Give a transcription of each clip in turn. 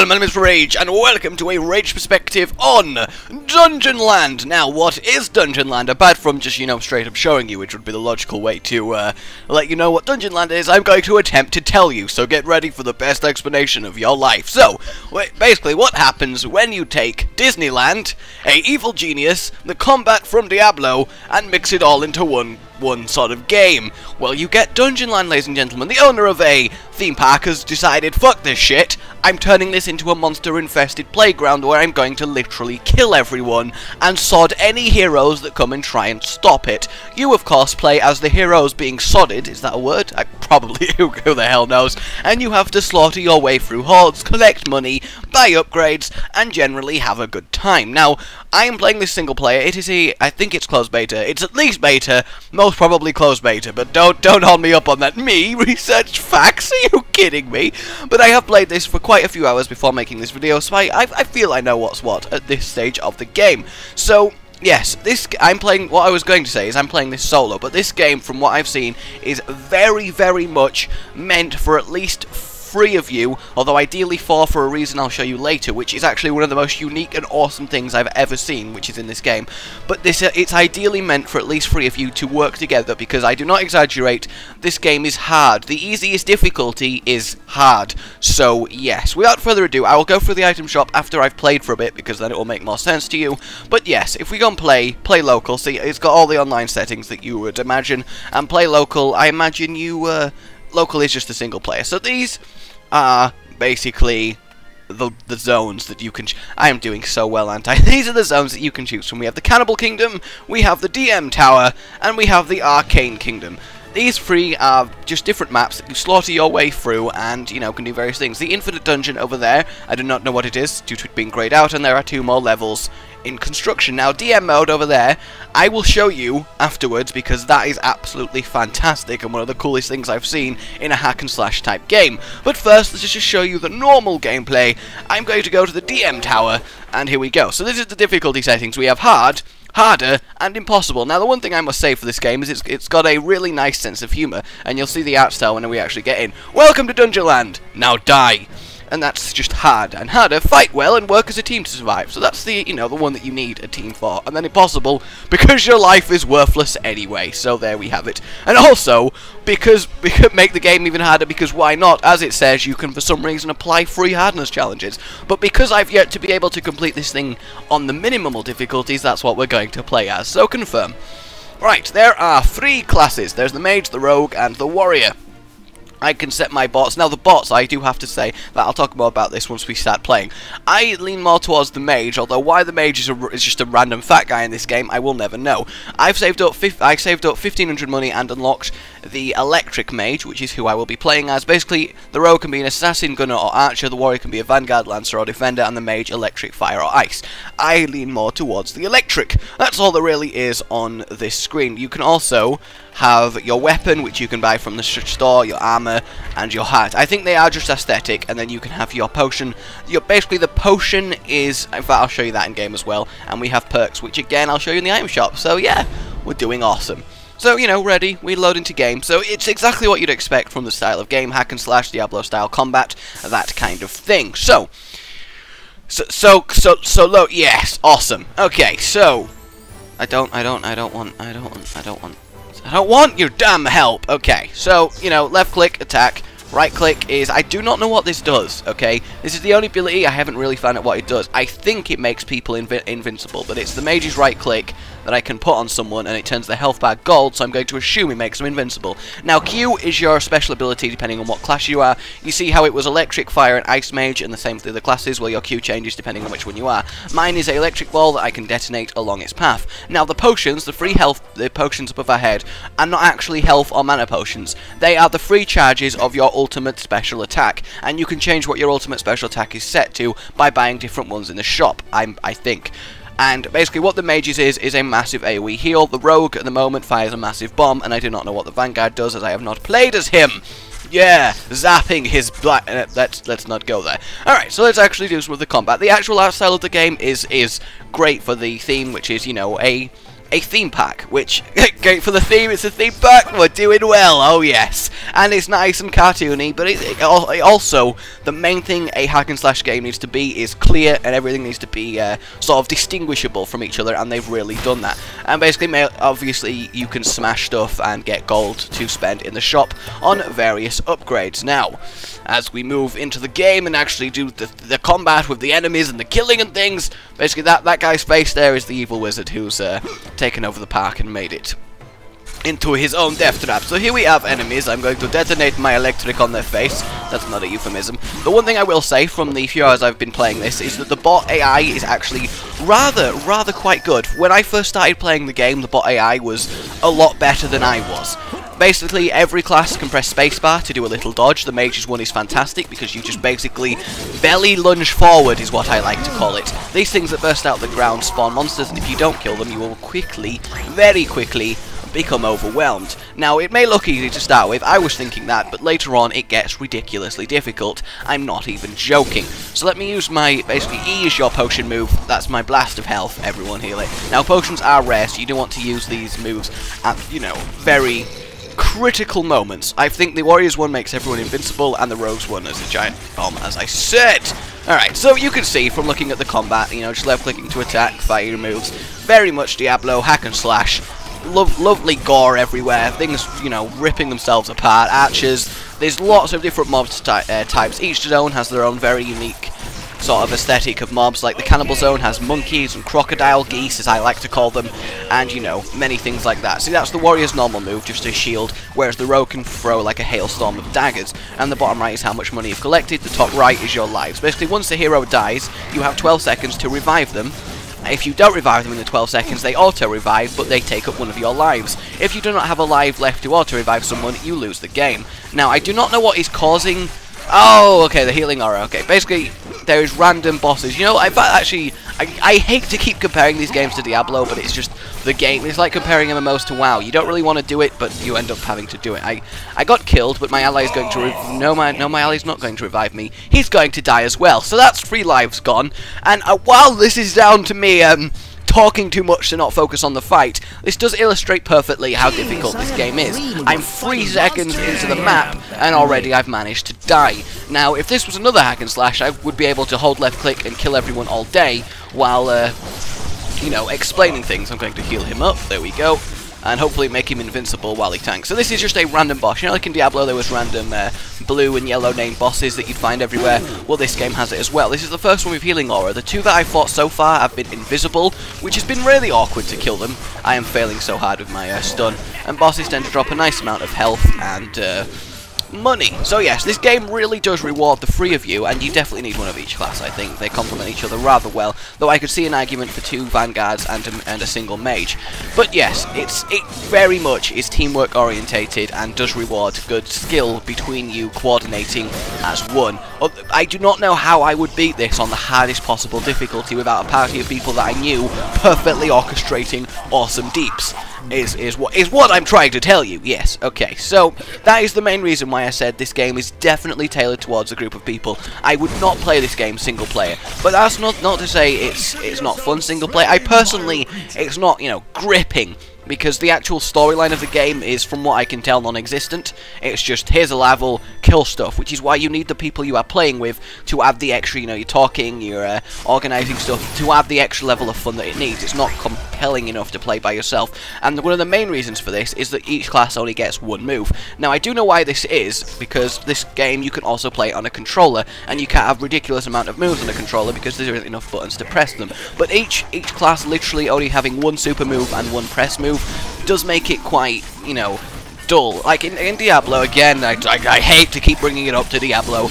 my name is Rage, and welcome to a Rage perspective on Dungeonland. Now, what is Dungeonland? Apart from just, straight up showing you, which would be the logical way to let you know what Dungeonland is, I'm going to attempt to tell you, so get ready for the best explanation of your life. So, basically, what happens when you take Disneyland, a evil genius, the combat from Diablo, and mix it all into one sort of game? Well, you get Dungeonland, ladies and gentlemen. The owner of a theme park has decided, fuck this shit, I'm turning this into a monster-infested playground where I'm going to literally kill everyone and sod any heroes that come and try and stop it. You, of course, play as the heroes being sodded. Is that a word? Probably, who the hell knows? And you have to slaughter your way through hordes, collect money, buy upgrades, and generally have a good time. Now, I am playing this single player. It is I think it's closed beta. It's at least beta, most probably closed beta, but don't hold me up on that. Me, research facts? Are you kidding me? But I have played this for quite a few hours before making this video, so I feel I know what's what at this stage of the game. So, yes, what I was going to say is I'm playing this solo, but this game, from what I've seen, is very, very much meant for at least 3 of you, although ideally 4 for a reason I'll show you later, which is actually one of the most unique and awesome things I've ever seen, which is in this game. But it's ideally meant for at least 3 of you to work together, because I do not exaggerate, this game is hard. The easiest difficulty is hard. So yes, without further ado, I will go through the item shop after I've played for a bit, because then it will make more sense to you. But yes, if we go and play local, see, it's got all the online settings that you would imagine, and play local, I imagine you, local is just a single player. So these are basically the zones that you can... I am doing so well, aren't I? These are the zones that you can choose from. We have the Cannibal Kingdom, we have the DM Tower, and we have the Arcane Kingdom. These 3 are just different maps that you slaughter your way through and, can do various things. The Infinite Dungeon over there, I do not know what it is due to it being greyed out, and there are 2 more levels in construction. Now, DM mode over there, I will show you afterwards, because that is absolutely fantastic and one of the coolest things I've seen in a hack and slash type game. But first, let's just show you the normal gameplay. I'm going to go to the DM Tower, and here we go. So this is the difficulty settings. We have hard, harder, and impossible. Now, the one thing I must say for this game is it's got a really nice sense of humour, and you'll see the art style when we actually get in. Welcome to Dungeonland! Now die! And that's just hard and harder. Fight well and work as a team to survive. So that's the, the one that you need a team for. And then impossible, because your life is worthless anyway. So there we have it. And also, because we could make the game even harder, because why not? As it says, you can for some reason apply free hardness challenges. But because I've yet to be able to complete this thing on the minimal difficulties, that's what we're going to play as. So confirm. Right, there are 3 classes. There's the mage, the rogue, and the warrior. I can set my bots. Now, the bots, I do have to say that I'll talk more about this once we start playing. I lean more towards the mage, although why the mage is just a random fat guy in this game, I will never know. I saved up 1,500 money and unlocked the electric mage, which is who I will be playing as. Basically, the rogue can be an assassin, gunner, or archer. The warrior can be a vanguard, lancer, or defender, and the mage, electric, fire, or ice. I lean more towards the electric. That's all there really is on this screen. You can also have your weapon, which you can buy from the store, your armor, and your hat. I think they are just aesthetic, and then you can have your potion. Basically, the potion is... In fact, I'll show you that in game as well. And we have perks, which again, I'll show you in the item shop. So yeah, we're doing awesome. So, ready, we load into game. So it's exactly what you'd expect from the style of game, hack and slash, Diablo style combat, that kind of thing. So load, yes, awesome. Okay, so I don't want your damn help. Okay, so, left click, attack. Right click is... I do not know what this does, okay? This is the only ability. I haven't really found out what it does. I think it makes people invincible, but it's the mage's right click that I can put on someone, and it turns their health bar gold, so I'm going to assume it makes them invincible. Now, Q is your special ability depending on what class you are. You see how it was electric, fire, and ice mage, and the same for the other classes, well, your Q changes depending on which one you are. Mine is an electric ball that I can detonate along its path. Now, the potions, the free health, the potions above our head, are not actually health or mana potions. They are the free charges of your ultimate special attack, and you can change what your ultimate special attack is set to by buying different ones in the shop, I think. And basically what the mage's is a massive AoE heal. The rogue at the moment fires a massive bomb, and I do not know what the vanguard does, as I have not played as him. Yeah, zapping his black... let's not go there. Alright, so let's actually do some of the combat. The actual art style of the game is great for the theme, which is, a a theme pack, which, going for the theme, it's a theme pack, we're doing well, oh yes. And it's nice and cartoony, but it also, the main thing a hack and slash game needs to be is clear, and everything needs to be sort of distinguishable from each other, and they've really done that. And basically, obviously, you can smash stuff and get gold to spend in the shop on various upgrades. Now, as we move into the game and actually do the combat with the enemies and the killing and things, basically that guy's face there is the evil wizard who's taken over the park and made it into his own death trap. So here we have enemies. I'm going to detonate my electric on their face. That's not a euphemism. The one thing I will say from the few hours I've been playing this is that the bot AI is actually rather quite good. When I first started playing the game, the bot AI was a lot better than I was. Basically, every class can press spacebar to do a little dodge. The mage's one is fantastic because you just basically belly lunge forward is what I like to call it. These things that burst out the ground spawn monsters, and if you don't kill them, you will quickly, very quickly, become overwhelmed. Now, it may look easy to start with, I was thinking that, but later on it gets ridiculously difficult. I'm not even joking. So let me use my, basically, E is your potion move. That's my blast of health, everyone heal it. Now, potions are rare, so you don't want to use these moves at, you know, very critical moments. I think the Warriors one makes everyone invincible, and the Rogues one is a giant bomb, as I said. Alright, so you can see from looking at the combat, you know, just left clicking to attack, fire moves, very much Diablo, hack and slash, lovely gore everywhere, things, you know, ripping themselves apart, archers, there's lots of different mob types, each zone has their own very unique sort of aesthetic of mobs. Like the cannibal zone has monkeys and crocodile geese, as I like to call them, and you know, many things like that. See, that's the warrior's normal move, just a shield, whereas the rogue can throw like a hailstorm of daggers. And the bottom right is how much money you've collected, the top right is your lives. Basically, once the hero dies, you have 12 seconds to revive them. If you don't revive them in the 12 seconds, they auto-revive, but they take up one of your lives. If you do not have a life left to auto-revive someone, you lose the game. Now, I do not know what is causing... Oh, okay, the healing aura. Okay, basically, there is random bosses. You know, actually, I hate to keep comparing these games to Diablo, but it's just the game. It's like comparing MMOs to WoW. You don't really want to do it, but you end up having to do it. I got killed, but my ally is going to... No, my ally's not going to revive me. He's going to die as well. So that's 3 lives gone. And while this is down to me... talking too much to not focus on the fight, this does illustrate perfectly how difficult this game is. I'm 3 seconds into the map, and already I've managed to die. Now, if this was another hack and slash, I would be able to hold left click and kill everyone all day, while, you know, explaining things. I'm going to heal him up, there we go, and hopefully make him invincible while he tanks. So this is just a random boss. You know, like in Diablo there was random blue and yellow named bosses that you'd find everywhere. Well, this game has it as well. This is the first one with healing aura. The 2 that I've fought so far have been invisible, which has been really awkward to kill them. I am failing so hard with my stun. And bosses tend to drop a nice amount of health and money. So yes, this game really does reward the 3 of you, and you definitely need one of each class. I think they complement each other rather well, though I could see an argument for 2 vanguards and a single mage. But yes, it very much is teamwork orientated and does reward good skill between you coordinating as one. I do not know how I would beat this on the hardest possible difficulty without a party of people that I knew perfectly orchestrating awesome deeps. Is what I'm trying to tell you. Yes, okay, so that is the main reason why I said this game is definitely tailored towards a group of people. I would not play this game single player, but that's not to say it's not fun single player. I personally, it's not, you know, gripping, because the actual storyline of the game is, from what I can tell, non-existent. It's just, here's a level, kill stuff, which is why you need the people you are playing with to add the extra, you know, you're talking, you're organising stuff, to add the extra level of fun that it needs. It's not compelling enough to play by yourself. And one of the main reasons for this is that each class only gets 1 move. Now, I do know why this is, because this game you can also play on a controller, and you can't have ridiculous amount of moves on a controller because there isn't enough buttons to press them. But each class literally only having 1 super move and 1 press move does make it quite, you know, dull. Like in Diablo, again, I hate to keep bringing it up to Diablo,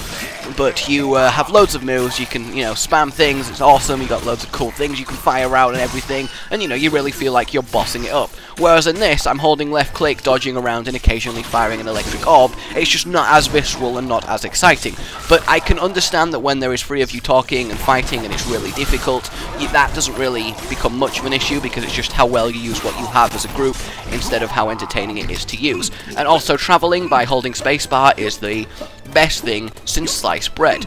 but you have loads of moves, you can, you know, spam things, it's awesome, you got loads of cool things you can fire out and everything, and you know, you really feel like you're bossing it up. Whereas in this, I'm holding left click, dodging around and occasionally firing an electric orb. It's just not as visceral and not as exciting. But I can understand that when there is 3 of you talking and fighting and it's really difficult, that doesn't really become much of an issue, because it's just how well you use what you have as a group instead of how entertaining it is to use. And also, travelling by holding spacebar is the best thing since sliced bread.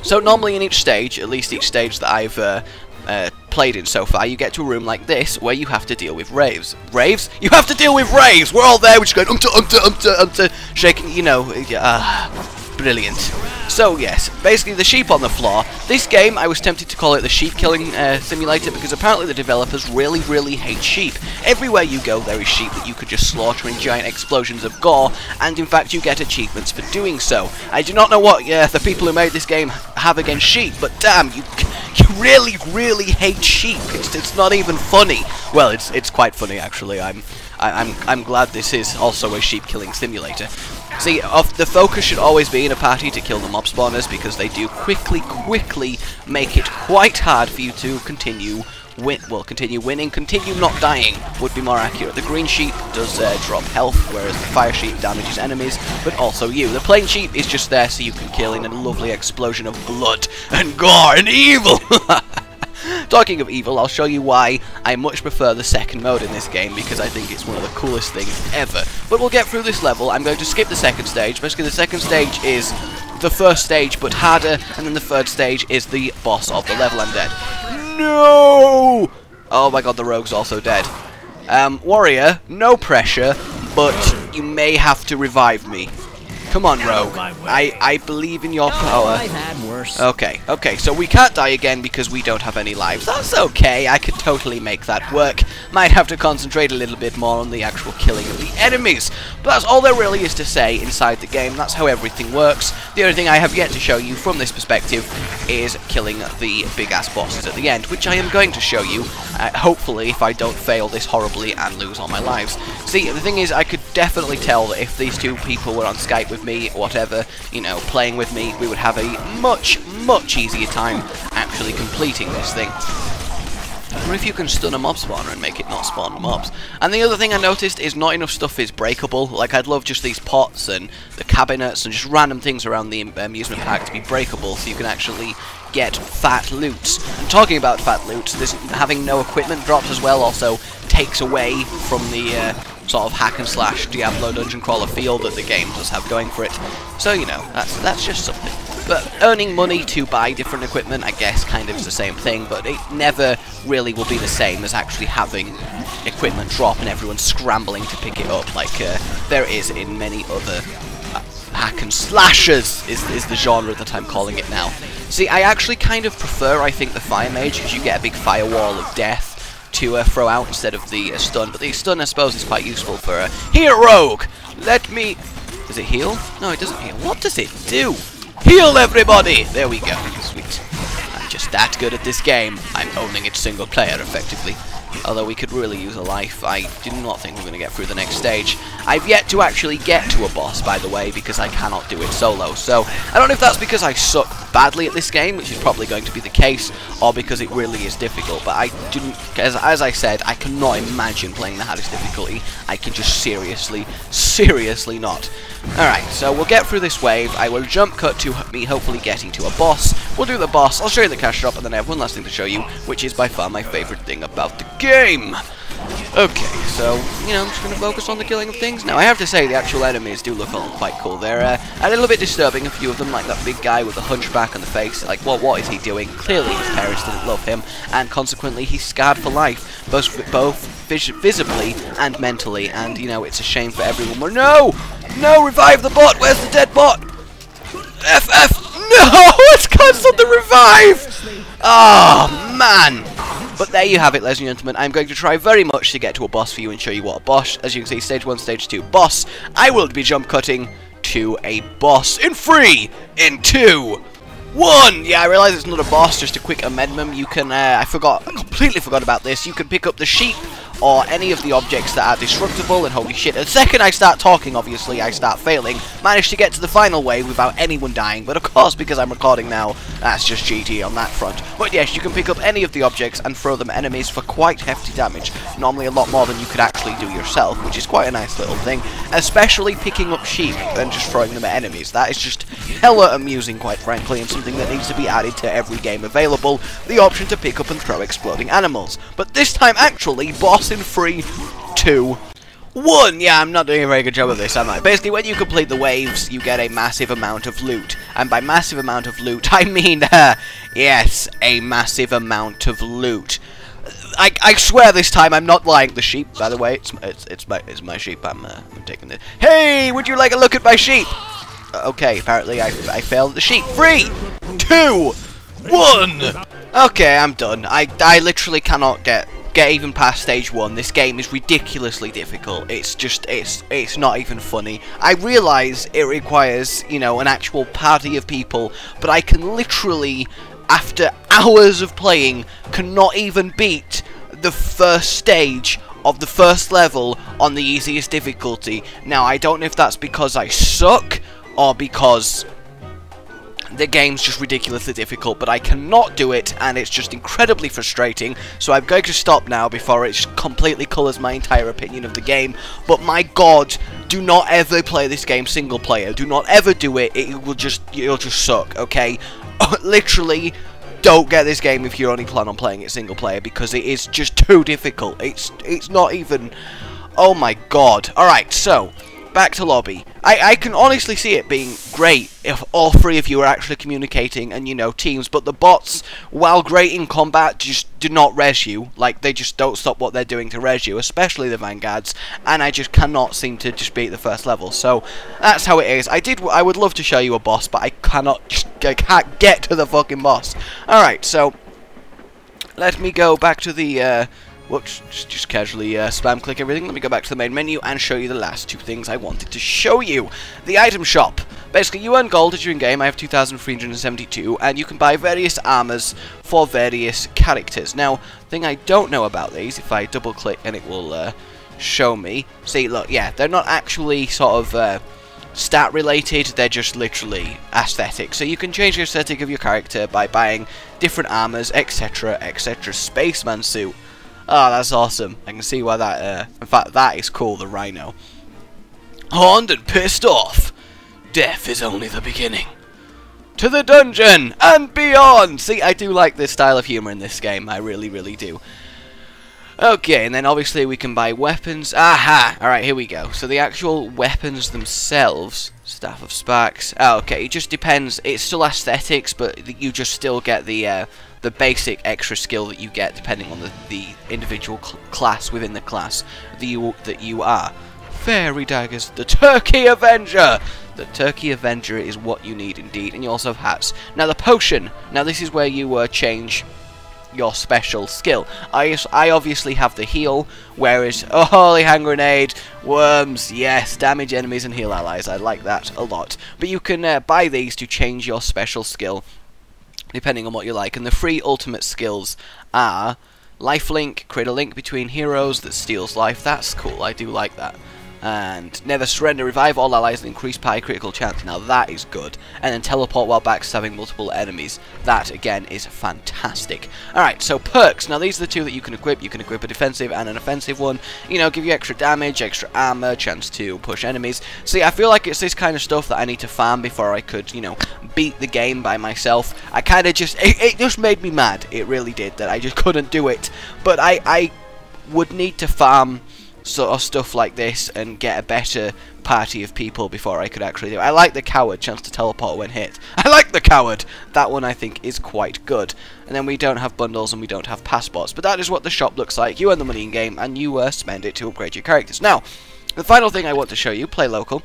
So normally in each stage, at least each stage that I've played in so far, you get to a room like this where you have to deal with raves. Raves? You have to deal with raves! We're all there, we're just going shaking, you know, brilliant. So yes, basically the sheep on the floor. This game, I was tempted to call it the sheep killing simulator because apparently the developers really, really hate sheep. Everywhere you go there is sheep that you could just slaughter in giant explosions of gore, and in fact you get achievements for doing so. I do not know what the people who made this game have against sheep, but damn, you really, really hate sheep. It's not even funny. Well, it's quite funny actually. I'm glad this is also a sheep killing simulator. See, the focus should always be in a party to kill the mob spawners because they do quickly make it quite hard for you to continue winning, continue not dying would be more accurate. The green sheep does drop health, whereas the fire sheep damages enemies, but also you. The plain sheep is just there so you can kill in a lovely explosion of blood and gore and evil. Talking of evil, I'll show you why I much prefer the second mode in this game, because I think it's one of the coolest things ever. But we'll get through this level. I'm going to skip the second stage. Basically, the second stage is the first stage, but harder, and then the third stage is the boss of the level. I'm dead. No! Oh my god, the rogue's also dead. Warrior, no pressure, but you may have to revive me. Come on, Rogue. I believe in your power. I've had worse. Okay, so we can't die again because we don't have any lives. That's okay, I could totally make that work. Might have to concentrate a little bit more on the actual killing of the enemies. But that's all there really is to say inside the game. That's how everything works. The only thing I have yet to show you from this perspective is killing the big-ass bosses at the end, which I am going to show you, hopefully, if I don't fail this horribly and lose all my lives. See, the thing is, I could definitely tell that if these two people were on Skype with me, whatever, you know, playing with me, we would have a much easier time actually completing this thing. Or if you can stun a mob spawner and make it not spawn mobs. And the other thing I noticed is not enough stuff is breakable. Like, I'd love just these pots and the cabinets and just random things around the amusement park to be breakable so you can actually get fat loots. And talking about fat loots, having no equipment drops as well also takes away from the sort of hack and slash Diablo dungeon crawler feel that the game does have going for it. So, you know, that's just something. But earning money to buy different equipment, I guess, kind of is the same thing, but it never really will be the same as actually having equipment drop and everyone scrambling to pick it up like there is in many other hack and slashers is the genre that I'm calling it now. See, I actually kind of prefer, I think, the Fire Mage, because you get a big firewall of death to throw out instead of the stun, but the stun I suppose is quite useful for here, Rogue! Let me... Does it heal? No, it doesn't heal. What does it do? Heal everybody! There we go. Sweet. I'm just that good at this game. I'm owning it single player effectively. Although we could really use a life. I do not think we're going to get through the next stage. I've yet to actually get to a boss, by the way, because I cannot do it solo. So, I don't know if that's because I suck badly at this game, which is probably going to be the case, or because it really is difficult. But I didn't, as I said, I cannot imagine playing the hardest difficulty. I can just seriously not. Alright, so we'll get through this wave. I will jump cut to me hopefully getting to a boss. We'll do the boss, I'll show you the cash drop, and then I have one last thing to show you, which is by far my favourite thing about the game. Okay, so, you know, I'm just going to focus on the killing of things. Now, I have to say, the actual enemies do look all quite cool. They're a little bit disturbing, a few of them, like that big guy with the hunchback on the face. Like, what is he doing? Clearly his parents didn't love him, and consequently he's scarred for life, both visibly and mentally, and, you know, it's a shame for everyone. Well, no, revive the bot, where's the dead bot? No, it's cancelled the revive! Oh, man. But there you have it, ladies and gentlemen. I'm going to try very much to get to a boss for you and show you what a boss. As you can see, stage 1, stage 2, boss. I will be jump cutting to a boss in 3, in 2, 1. Yeah, I realise it's not a boss, just a quick amendment. You can, I completely forgot about this. You can pick up the sheep or any of the objects that are destructible, and holy shit, the second I start talking, obviously, I start failing. Managed to get to the final wave without anyone dying, but of course, because I'm recording now, that's just GT on that front. But yes, you can pick up any of the objects and throw them at enemies for quite hefty damage, normally a lot more than you could actually do yourself, which is quite a nice little thing, especially picking up sheep and just throwing them at enemies. That is just hella amusing, quite frankly, and something that needs to be added to every game available, the option to pick up and throw exploding animals. But this time, actually, boss in 3, 2, 1! Yeah, I'm not doing a very good job of this, am I? Basically, when you complete the waves, you get a massive amount of loot. And by massive amount of loot, I mean, yes, a massive amount of loot. I swear this time I'm not lying. The sheep, by the way, it's my sheep. I'm taking it. Hey, would you like a look at my sheep? Okay, apparently I failed the sheep. 3, 2, 1. Okay, I'm done. I literally cannot get even past stage 1. This game is ridiculously difficult. It's just it's not even funny. I realise it requires, you know, an actual party of people, but I can literally, after hours of playing, cannot even beat the first stage of the first level on the easiest difficulty. Now, I don't know if that's because I suck or because the game's just ridiculously difficult, but I cannot do it, and it's just incredibly frustrating, so I'm going to stop now before it completely colours my entire opinion of the game. But my god, do not ever play this game single player. Do not ever do it. It'll just suck, okay? Literally, don't get this game if you only plan on playing it single player, because it is just too difficult. It's not even... Oh my god. Alright, so back to lobby. I can honestly see it being great if all 3 of you are actually communicating and, you know, teams, but the bots, while great in combat, just do not res you. Like, they just don't stop what they're doing to res you, especially the vanguards, and I just cannot seem to just beat the first level. So that's how it is. I would love to show you a boss, but I can't get to the fucking boss. Alright, so let me go back to the whoops, just casually spam click everything. Let me go back to the main menu and show you the last 2 things I wanted to show you. The item shop. Basically, you earn gold as you're in game. I have 2,372, and you can buy various armors for various characters. Now, the thing I don't know about these, if I double click and it will show me. See, look, yeah, they're not actually sort of stat related, they're just literally aesthetic. So you can change the aesthetic of your character by buying different armors, etc, etc. Spaceman suit. Oh, that's awesome. I can see why that, in fact, that is cool, the rhino. Horned and pissed off. Death is only the beginning. To the dungeon and beyond. See, I do like this style of humor in this game. I really, really do. Okay, and then obviously we can buy weapons. Aha! Alright, here we go. So the actual weapons themselves, Staff of Sparks. Oh, okay, it just depends. It's still aesthetics, but you just still get the basic extra skill that you get depending on the individual class within the class that you are. Fairy daggers. The Turkey Avenger! The Turkey Avenger is what you need indeed, and you also have hats. Now the potion. Now this is where you change your special skill. I obviously have the heal, whereas holy hand grenade, worms, yes, damage enemies and heal allies. I like that a lot. But you can buy these to change your special skill depending on what you like, and the 3 ultimate skills are lifelink, create a link between heroes that steals life. That's cool, I do like that. And never surrender, revive all allies and increase pie critical chance. Now that is good. And then teleport while backstabbing multiple enemies. That again is fantastic. Alright, so perks. Now these are the 2 that you can equip. You can equip a defensive and an offensive one. You know, give you extra damage, extra armor, chance to push enemies. See, I feel like it's this kind of stuff that I need to farm before I could, you know, beat the game by myself. I kind of just, it just made me mad. It really did, that I just couldn't do it. But I would need to farm sort of stuff like this and get a better party of people before I could actually do it. I like the coward, chance to teleport when hit. I like the coward! That one I think is quite good. And then we don't have bundles and we don't have passports, but that is what the shop looks like. You earn the money in game and you spend it to upgrade your characters. Now, the final thing I want to show you, play local,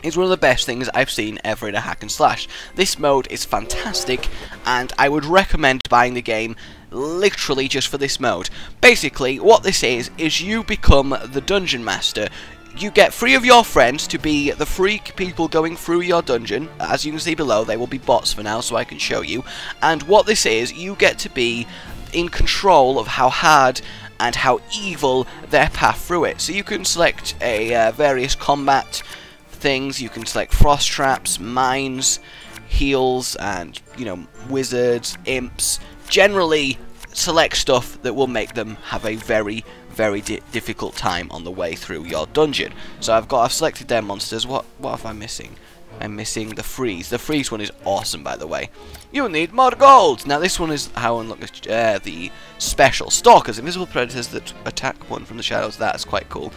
is one of the best things I've seen ever in a hack and slash. This mode is fantastic, and I would recommend buying the game literally just for this mode. Basically, what this is you become the dungeon master. You get 3 of your friends to be the 3 people going through your dungeon. As you can see below, they will be bots for now, so I can show you. And what this is, you get to be in control of how hard and how evil their path through it. So you can select a various combat things. You can select frost traps, mines, heals, and, you know, wizards, imps. Generally select stuff that will make them have a very, very difficult time on the way through your dungeon. So I've selected their monsters. What am I missing? I'm missing the freeze. The freeze one is awesome, by the way. You need more gold. Now this one is how I unlock the special stalkers, invisible predators that attack one from the shadows. That's quite cool.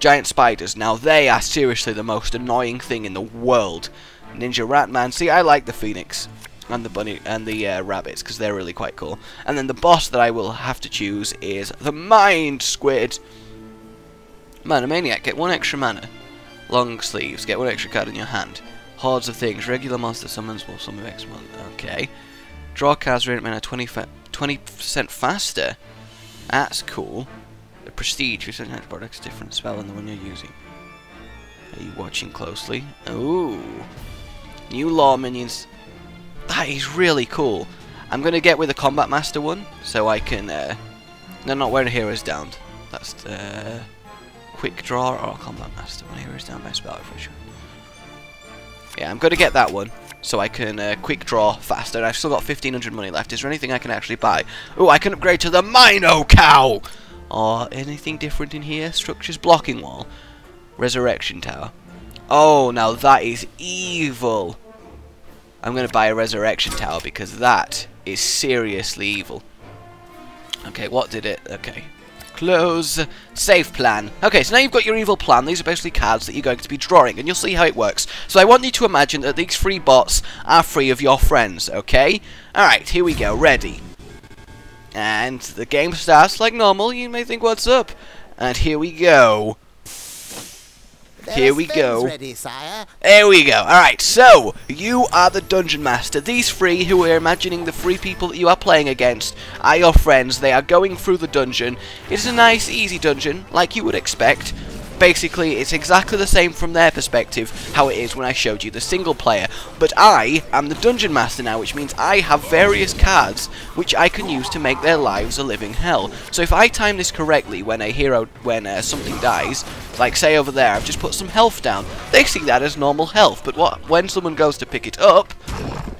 giant spiders. Now they are seriously the most annoying thing in the world. Ninja Ratman. See, I like the phoenix and the bunny and the rabbits because they're really quite cool. And then the boss that I will have to choose is the Mind Squid. Mana Maniac, get 1 extra mana. Long sleeves, get 1 extra card in your hand. Hordes of things, regular monster summons will summon X month. Okay. Draw cards, rate mana 20% faster. That's cool. The Prestige, you send products different spell than the one you're using. Are you watching closely? Ooh. New law minions. That is really cool. I'm going to get with the Combat Master one, so I can... no, not where the hero's downed. That's the... Quick Draw or Combat Master. When a hero is down by spell refresher. Yeah, I'm going to get that one, so I can quick draw faster. I've still got 1,500 money left. Is there anything I can actually buy? Oh, I can upgrade to the Mino Cow! Or anything different in here? Structures Blocking Wall. Resurrection Tower. Oh, now that is evil. I'm going to buy a Resurrection Tower because that is seriously evil. Okay, what did it... Okay. Close. Save plan. Okay, so now you've got your evil plan. These are basically cards that you're going to be drawing, and you'll see how it works. So I want you to imagine that these 3 bots are 3 of your friends, okay? Alright, here we go. Ready. And the game starts like normal. You may think, what's up? And here we go. Here we go. Ready, sire. There we go. Alright, so you are the Dungeon Master. These 3 who are imagining the 3 people that you are playing against are your friends. They are going through the dungeon. It's a nice, easy dungeon, like you would expect. Basically, it's exactly the same from their perspective, how it is when I showed you the single player. But I am the Dungeon Master now, which means I have various cards which I can use to make their lives a living hell. So if I time this correctly, when something dies, like say over there, I've just put some health down, they see that as normal health. But when someone goes to pick it up,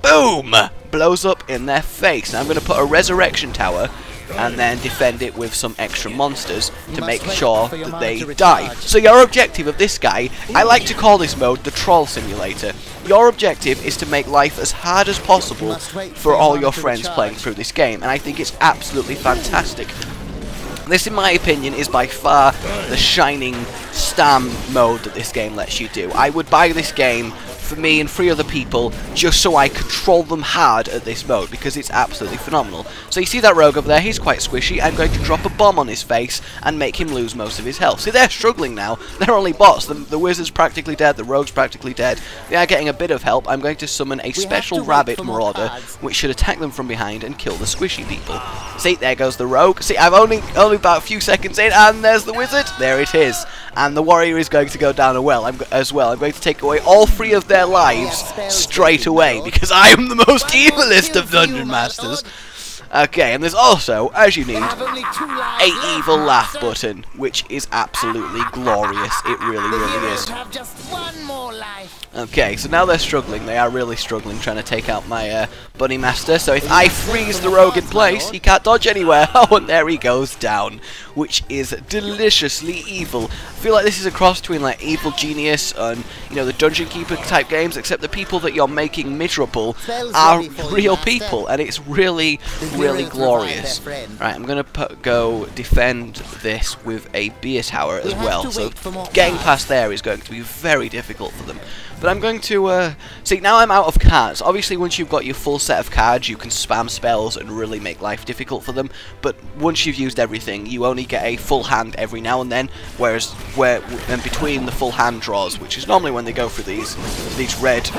boom! Blows up in their face. Now I'm going to put a Resurrection Tower and then defend it with some extra monsters to make sure that they die. So your objective of this guy, I like to call this mode the Troll Simulator. Your objective is to make life as hard as possible for all your friends playing through this game, and I think it's absolutely fantastic. This, in my opinion, is by far the shining star mode that this game lets you do. I would buy this game for me and 3 other people just so I control them hard at this mode, because it's absolutely phenomenal. So you see that rogue over there, he's quite squishy. I'm going to drop a bomb on his face and make him lose most of his health. See, they're struggling now. They're only bots. The wizard's practically dead, the rogue's practically dead. They are getting a bit of help. I'm going to summon a special rabbit marauder which should attack them from behind and kill the squishy people. See, there goes the rogue. See, I've only about a few seconds in, and there's the wizard. There it is. And the warrior is going to go down as well. I'm going to take away all 3 of their lives straight away, because I am the most evilest of Dungeon Masters. Okay, and there's also, as you need, a evil laugh button, which is absolutely glorious. It really, really is. Okay, so now they're struggling. They are really struggling, trying to take out my Bunny Master. So if I freeze the rogue in place, he can't dodge anywhere. Oh, and there he goes down, which is deliciously evil. I feel like this is a cross between like Evil Genius and, you know, the Dungeon Keeper type games, except the people that you're making miserable are real people, and it's really, really glorious. Right, I'm gonna go defend this with a beer tower as well. So getting past there is going to be very difficult for them. But I'm going to, see, now I'm out of cards. Obviously, once you've got your full set of cards, you can spam spells and really make life difficult for them. But once you've used everything, you only get a full hand every now and then, whereas between the full hand draws, which is normally when they go for these red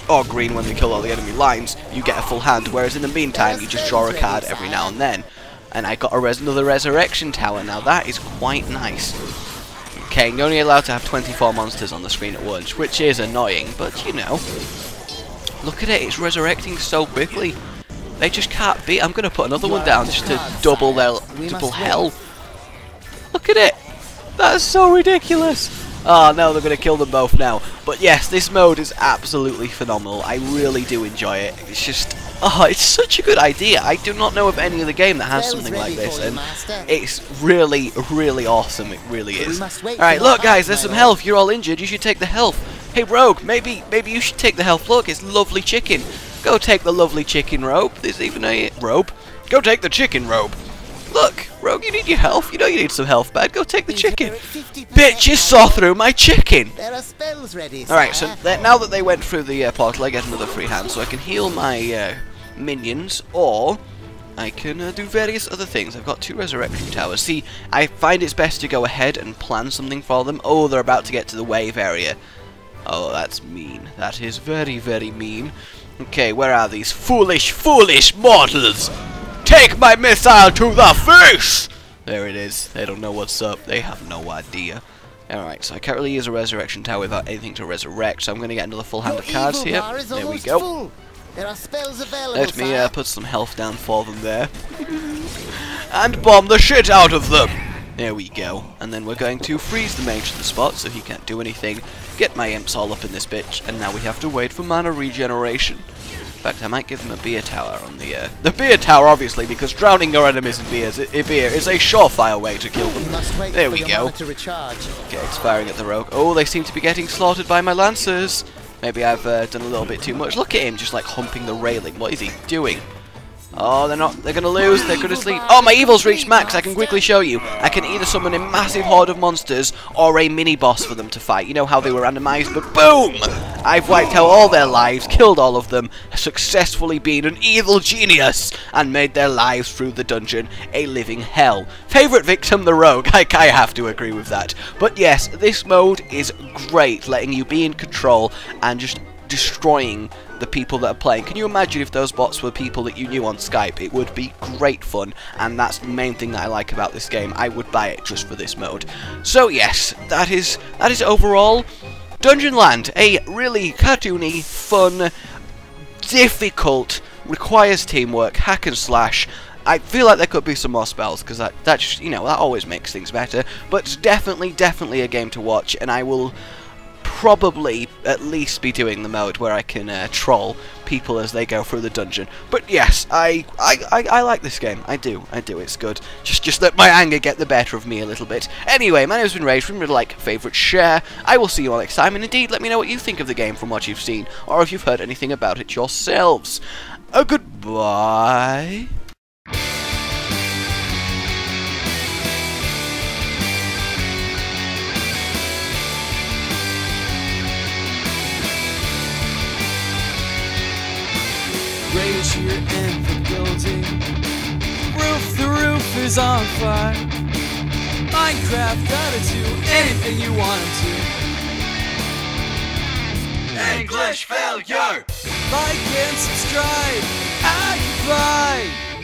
or green when they kill all the enemy lines, you get a full hand, whereas in the meantime, you just draw a card every now and then. And I got another Resurrection Tower. Now, that is quite nice. Okay, you're only allowed to have 24 monsters on the screen at once, which is annoying, but you know. Look at it, it's resurrecting so quickly. They just can't beat. I'm going to put another one down just to double hell. Look at it. That's so ridiculous. Oh no, they're going to kill them both now. But yes, this mode is absolutely phenomenal. I really do enjoy it. It's just, oh, it's such a good idea. I do not know of any other game that has something like this, and it's really, really awesome. It really is. Alright, look guys, there's some health. You're all injured. You should take the health. Hey Rogue, maybe you should take the health. Look, it's lovely chicken. Go take the lovely chicken, Robe. There's even a robe. Go take the chicken, Robe. look, Rogue, you need your health. You know you need some health, bud. Go take the chicken. Bitch, you saw through my chicken. There are spells ready, Alright, so now that they went through the portal, I get another free hand, so I can heal my minions, or I can do various other things. I've got 2 resurrection towers. See, I find it's best to go ahead and plan something for them. Oh, they're about to get to the wave area. Oh, that's mean. That is very, very mean. Okay, where are these foolish, foolish mortals? Take my missile to the face! There it is. They don't know what's up. They have no idea. Alright, so I can't really use a resurrection tower without anything to resurrect, so I'm going to get another full hand of cards here. There we go. Full. There are spells available. Let me put some health down for them there. And bomb the shit out of them! There we go. And then we're going to freeze the mage to the spot so he can't do anything. Get my imps all up in this bitch, and now we have to wait for mana regeneration. In fact, I might give them a beer tower on the beer tower, obviously, because drowning your enemies in beer is a surefire way to kill them. There we go. Okay, it's firing at the rogue. Oh, they seem to be getting slaughtered by my lancers. Maybe I've done a little bit too much. Look at him, just like humping the railing. What is he doing? Oh, they're not. They're gonna lose. They're gonna sleep. Oh, my evil's reached max. I can quickly show you. I can either summon a massive horde of monsters or a mini boss for them to fight. You know how they were randomized, but boom! I've wiped out all their lives, killed all of them, successfully been an evil genius, and made their lives through the dungeon a living hell. Favorite victim, the rogue. I have to agree with that. But yes, this mode is great, letting you be in control and just destroying the people that are playing. Can you imagine if those bots were people that you knew on Skype? It would be great fun, and that's the main thing that I like about this game. I would buy it just for this mode. So yes, that is overall Dungeonland, a really cartoony, fun, difficult, requires teamwork, hack and slash. I feel like there could be some more spells, because that just, you know, that always makes things better. But it's definitely a game to watch, and I will probably at least be doing the mode where I can troll people as they go through the dungeon. But yes, I like this game. I do. It's good. Just let my anger get the better of me a little bit. Anyway, my name's been Rage. Remember to like, favorite, share. I will see you all next time, and indeed, let me know what you think of the game from what you've seen, or if you've heard anything about it yourselves. Goodbye. Rage here in the building. The roof is on fire. Minecraft gotta do anything you want to. English failure. Like and subscribe. How you fly.